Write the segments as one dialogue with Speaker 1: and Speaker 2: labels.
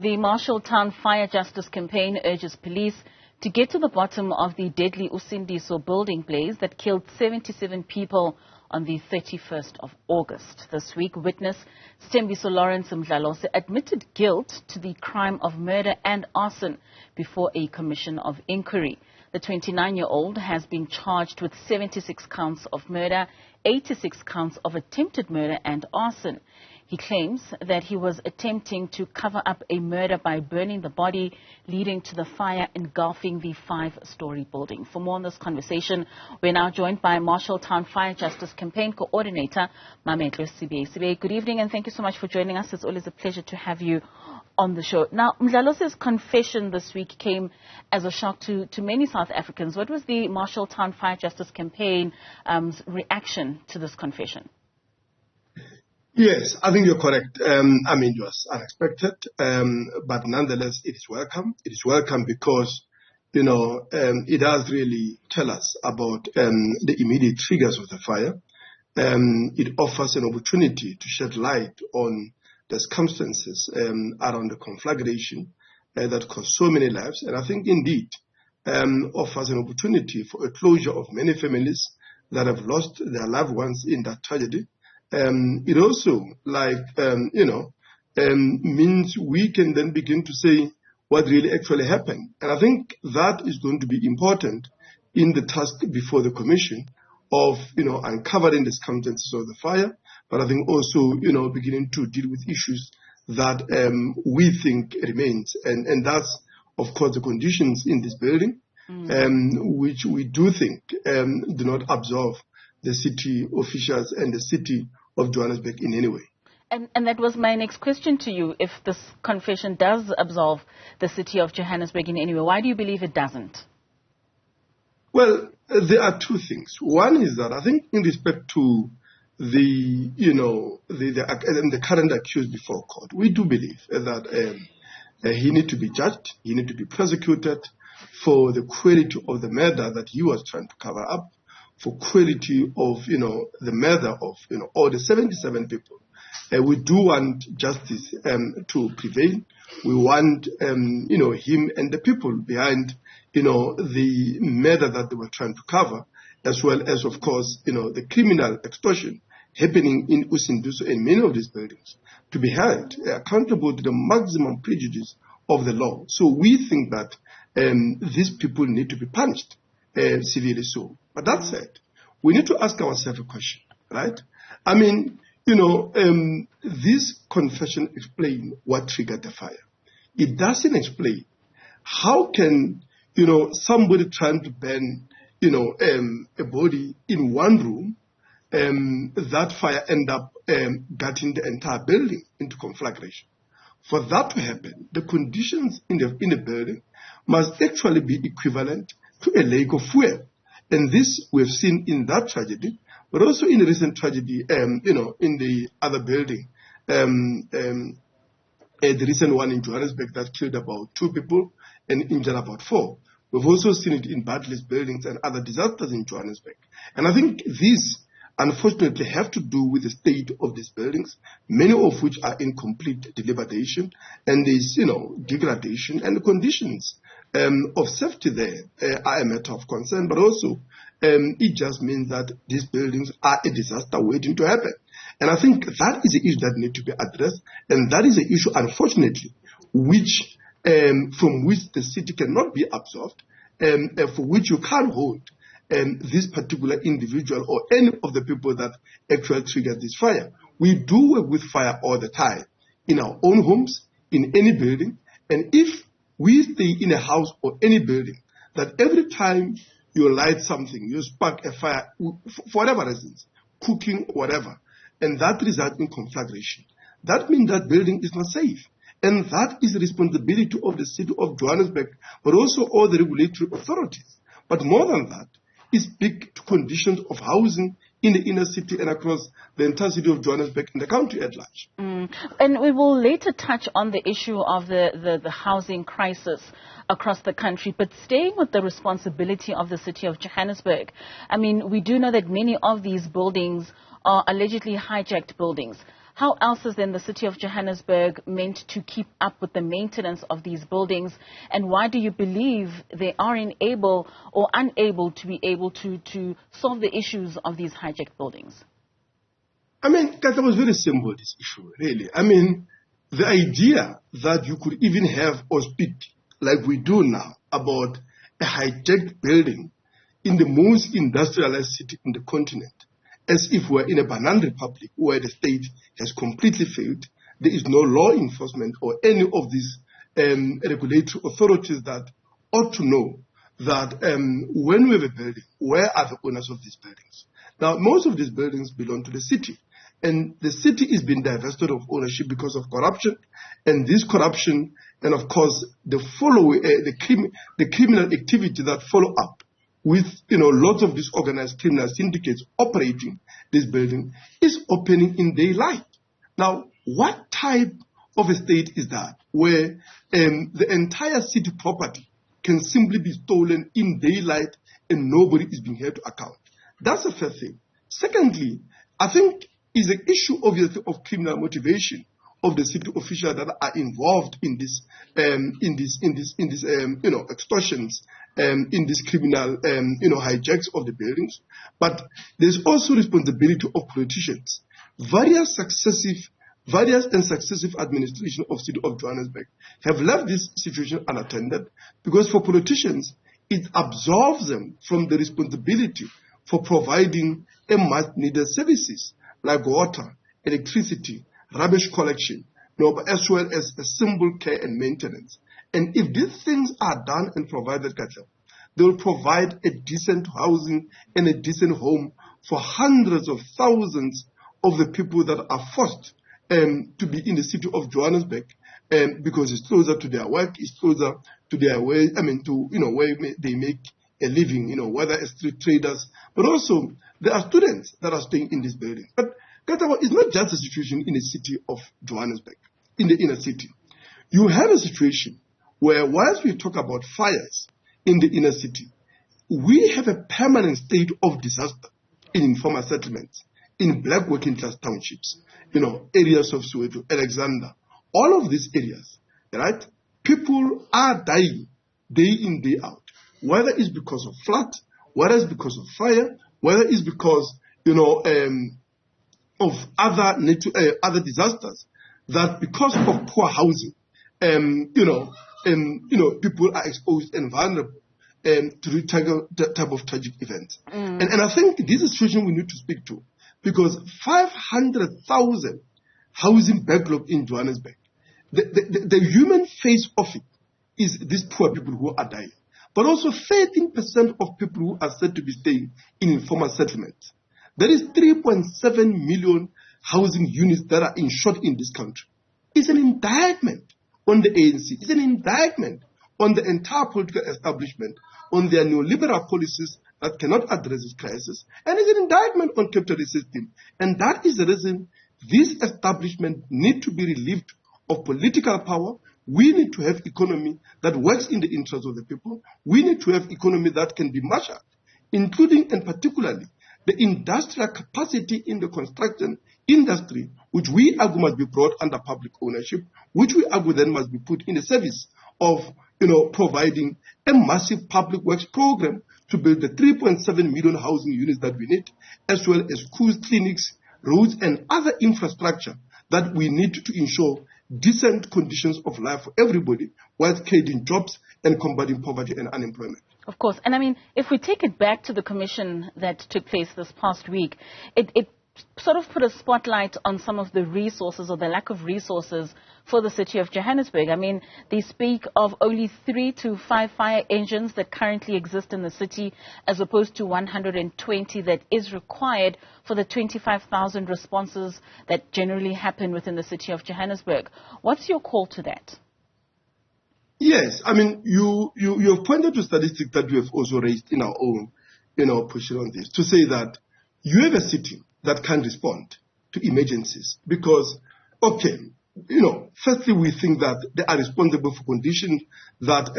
Speaker 1: The Marshalltown Fire Justice Campaign urges police to get to the bottom of the deadly Usindiso building blaze that killed 77 people on the 31st of August. This week, witness Sithembiso Lawrence Mdlalose admitted guilt to the crime of murder and arson before a commission of inquiry. The 29-year-old has been charged with 76 counts of murder, 86 counts of attempted murder and arson. He claims that he was attempting to cover up a murder by burning the body, leading to the fire engulfing the 5-story building. For more on this conversation, we're now joined by Marshalltown Fire Justice Campaign Coordinator, Mametlwe Sebei. Sebei, good evening and thank you so much for joining us. It's always a pleasure to have you on the show. Now, Mdlalose's confession this week came as a shock to many South Africans. What was the Marshalltown Fire Justice Campaign reaction to this confession?
Speaker 2: Yes, I think you're correct. It was unexpected, but nonetheless, it is welcome. It is welcome because, it does really tell us about the immediate triggers of the fire. It offers an opportunity to shed light on the circumstances around the conflagration that cost so many lives. And I think, indeed, offers an opportunity for a closure of many families that have lost their loved ones in that tragedy. It also, means we can then begin to say what really actually happened. And I think that is going to be important in the task before the commission of, uncovering the circumstances of the fire, but I think also, beginning to deal with issues that we think remains. And that's, of course, the conditions in this building, which we do think do not absolve the city officials and the city of Johannesburg in any way.
Speaker 1: And that was my next question to you. If this confession does absolve the city of Johannesburg in any way, why do you believe it doesn't?
Speaker 2: Well, there are two things. One is that I think in respect to the current accused before court, we do believe that he need to be judged, he need to be prosecuted for the quality of the murder that he was trying to cover up, for quality of, the murder of, all the 77 people. We do want justice to prevail. We want, him and the people behind, the murder that they were trying to cover, as well as, of course, the criminal extortion happening in Usindiso and many of these buildings, to be held accountable to the maximum prejudice of the law. So we think that these people need to be punished severely so. But that said, we need to ask ourselves a question, right? This confession explains what triggered the fire. It doesn't explain how can, somebody trying to burn, a body in one room, that fire end up getting the entire building into conflagration. For that to happen, the conditions in the building must actually be equivalent to a lake of fuel. And this we've seen in that tragedy, but also in a recent tragedy, in the other building, the recent one in Johannesburg that killed about 2 people and injured about 4. We've also seen it in Bartley's buildings and other disasters in Johannesburg. And I think these, unfortunately, have to do with the state of these buildings, many of which are in complete dilapidation, and there's, degradation, and the conditions of safety there are a matter of concern, but also it just means that these buildings are a disaster waiting to happen. And I think that is the issue that needs to be addressed, and that is the issue, unfortunately, which from which the city cannot be absolved, for which you can't hold this particular individual or any of the people that actually triggered this fire. We do work with fire all the time, in our own homes, in any building, and if we stay in a house or any building, that every time you light something, you spark a fire, for whatever reasons, cooking, whatever, and that results in conflagration. That means that building is not safe. And that is the responsibility of the city of Johannesburg, but also all the regulatory authorities. But more than that, it speaks to conditions of housing in the inner city and across the entire city of Johannesburg and the country at large.
Speaker 1: And we will later touch on the issue of the housing crisis across the country, but staying with the responsibility of the city of Johannesburg. We do know that many of these buildings are allegedly hijacked buildings. how else is then the City of Johannesburg meant to keep up with the maintenance of these buildings? And why do you believe they are unable to be able to solve the issues of these hijacked buildings?
Speaker 2: I mean, that was very simple, this issue, really. I mean, the idea that you could even have or speak like we do now about a hijacked building in the most industrialized city in the continent, as if we're in a banana republic where the state has completely failed, there is no law enforcement or any of these regulatory authorities that ought to know that when we have a building, where are the owners of these buildings? Now, most of these buildings belong to the city. And the city is being divested of ownership because of corruption, and this corruption, and of course the criminal activity that follow up with lots of these organized criminal syndicates operating this building is opening in daylight. Now, what type of a state is that where the entire city property can simply be stolen in daylight and nobody is being held to account? That's a fair thing. Secondly, I think is the issue, obviously, of criminal motivation of the city officials that are involved in this, extortions, in this criminal, hijacks of the buildings. But there's also responsibility of politicians. Various and successive administrations of City of Johannesburg have left this situation unattended because for politicians, it absolves them from the responsibility for providing a much-needed services like water, electricity, rubbish collection, but as well as a simple care and maintenance. And if these things are done and provided, they will provide a decent housing and a decent home for hundreds of thousands of the people that are forced to be in the city of Johannesburg because it's closer to their work, it's closer to their way, where they make a living, whether as street traders, but also there are students that are staying in this building. But it's not just a situation in the city of Johannesburg, in the inner city. You have a situation where whilst we talk about fires in the inner city, we have a permanent state of disaster in informal settlements, in black working class townships, areas of Soweto, Alexander, all of these areas, right? People are dying day in, day out, whether it's because of flood, whether it's because of fire, whether it's because, of other disasters, that because of poor housing, people are exposed and vulnerable to that type of tragic events. And I think this is a situation we need to speak to, because 500,000 housing backlog in Johannesburg, the human face of it is these poor people who are dying. But also 13% of people who are said to be staying in informal settlements. There is 3.7 million housing units that are insured in this country. It's an indictment on the ANC. It's an indictment on the entire political establishment, on their neoliberal policies that cannot address this crisis. And it's an indictment on capitalist system. And that is the reason this establishment need to be relieved of political power. We need to have economy that works in the interest of the people. We need to have economy that can be marshaled, including and particularly the industrial capacity in the construction industry, which we argue must be brought under public ownership, which we argue then must be put in the service of, providing a massive public works program to build the 3.7 million housing units that we need, as well as schools, clinics, roads, and other infrastructure that we need to ensure decent conditions of life for everybody while creating jobs and combating poverty and unemployment.
Speaker 1: Of course. And I mean, if we take it back to the commission that took place this past week, it sort of put a spotlight on some of the resources or the lack of resources for the city of Johannesburg. I mean, they speak of only 3 to 5 fire engines that currently exist in the city, as opposed to 120 that is required for the 25,000 responses that generally happen within the city of Johannesburg. What's your call to that?
Speaker 2: Yes, I mean, you have pointed to statistics that we have also raised in our own, pushing on this, to say that you have a city that can respond to emergencies because, firstly, we think that they are responsible for conditions that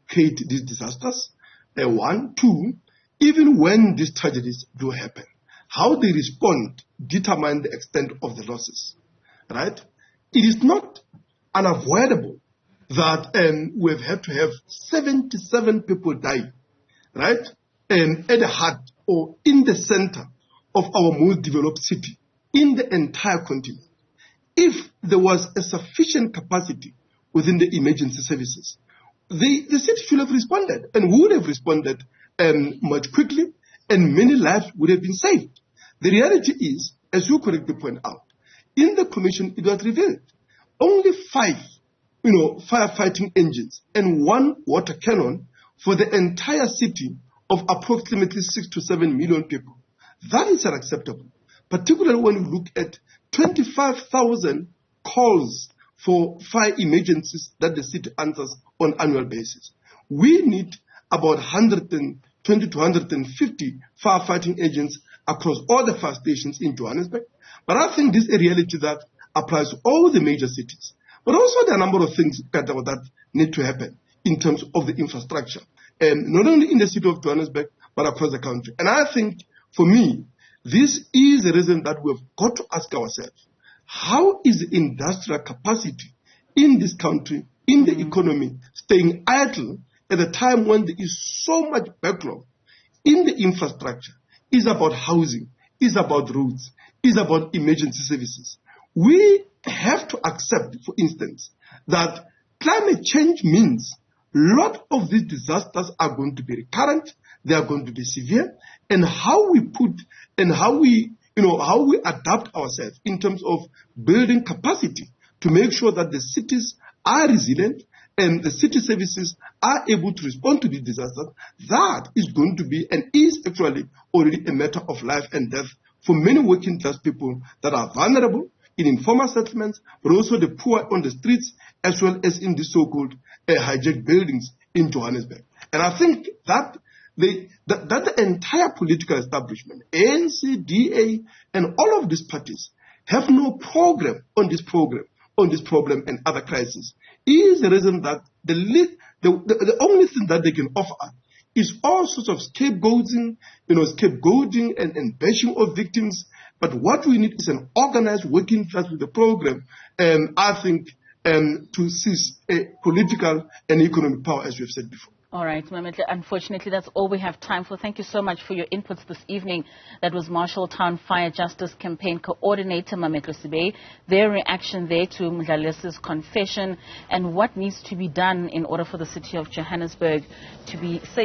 Speaker 2: create these disasters. 1, 2, even when these tragedies do happen, how they respond determine the extent of the losses. right? It is not unavoidable that we've had to have 77 people die, right? At the heart or in the center of our most developed city in the entire continent. If there was a sufficient capacity within the emergency services, the city should have responded and would have responded much quickly, and many lives would have been saved. The reality is, as you correctly point out, in the commission it was revealed only 5 firefighting engines and 1 water cannon for the entire city of approximately 6 to 7 million people. That is unacceptable, particularly when you look at 25,000 calls for fire emergencies that the city answers on an annual basis. We need about 120 to 150 firefighting agents across all the fire stations in Johannesburg. But I think this is a reality that applies to all the major cities. But also there are a number of things that need to happen in terms of the infrastructure, and not only in the city of Johannesburg, but across the country. And I think, for me, this is the reason that we've got to ask ourselves, how is the industrial capacity in this country, in the economy, staying idle at a time when there is so much backlog in the infrastructure? It's about housing, it's about roads, it's about emergency services. We have to accept, for instance, that climate change means a lot of these disasters are going to be recurrent, they are going to be severe, and how we adapt ourselves in terms of building capacity to make sure that the cities are resilient and the city services are able to respond to these disasters, that is going to be and is actually already a matter of life and death for many working class people that are vulnerable in informal settlements, but also the poor on the streets, as well as in the so-called hijacked buildings in Johannesburg. And I think that the entire political establishment, ANC, DA, and all of these parties have no program on this problem and other crises, is the reason that the only thing that they can offer is all sorts of scapegoating and bashing of victims. But what we need is an organized working class with a program, I think, to seize a political and economic power, as we have said before.
Speaker 1: All right, Mametlwe, unfortunately, that's all we have time for. Thank you so much for your inputs this evening. That was Marshalltown Fire Justice Campaign Coordinator Mametlwe Sebei, their reaction there to Mdlalose's confession and what needs to be done in order for the city of Johannesburg to be safe.